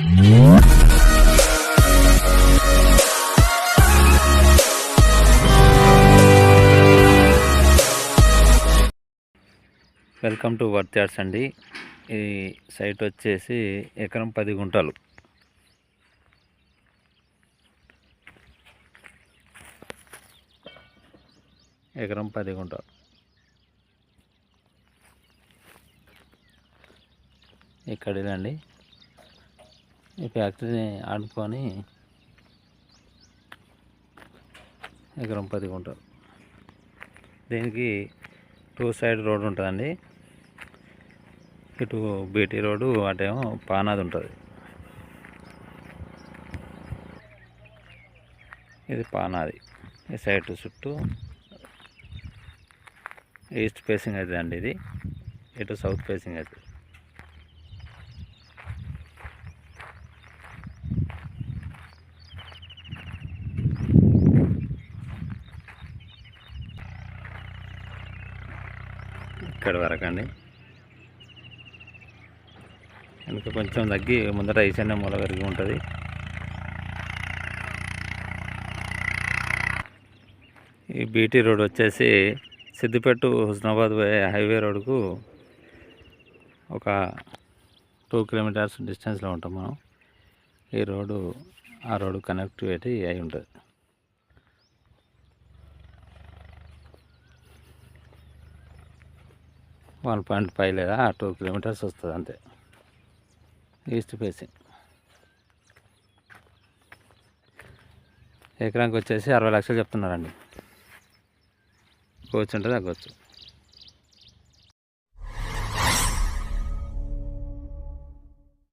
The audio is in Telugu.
వెల్కమ్ టు వర్త్ యార్డ్స్ అండి. ఈ సైట్ వచ్చేసి ఎకరం 10 గుంటలు. ఎకరం 10 గుంటలు. ఇక్కడ ఇదండి, ఈ ఫ్యాక్టరీని ఆడుకొని ఎకరం 10 గుంటలు. దీనికి 2 సైడ్ రోడ్ ఉంటుందండి. ఇటు బీటీ రోడ్డు, అటేమో పానాది ఉంటుంది. ఇది పానాది. ఈ సైడ్ చుట్టూ ఈస్ట్ ఫేసింగ్ అవుతుంది అండి. ఇది ఇటు సౌత్ ఫేసింగ్ అవుతుంది. ఇక్కడ వరకు అండి. వెనుక కొంచెం తగ్గి ముందర ఈశాన్య మూల వరకు ఉంటుంది. ఈ బీటీ రోడ్ వచ్చేసి సిద్దిపేట హుస్నాబాద్ హైవే రోడ్కు ఒక 2 కిలోమీటర్స్ డిస్టెన్స్లో ఉంటాం మనం. ఈ రోడ్డు ఆ రోడ్డు కనెక్టివిటీ అయి ఉంటుంది. వన్ 1.5 లేదా 2 కిలోమీటర్స్ వస్తుంది అంతే. East facing. ఎకరానికి వచ్చేసి 60 లక్షలు చెప్తున్నారండి. కూర్చుంటే తగ్గవచ్చు.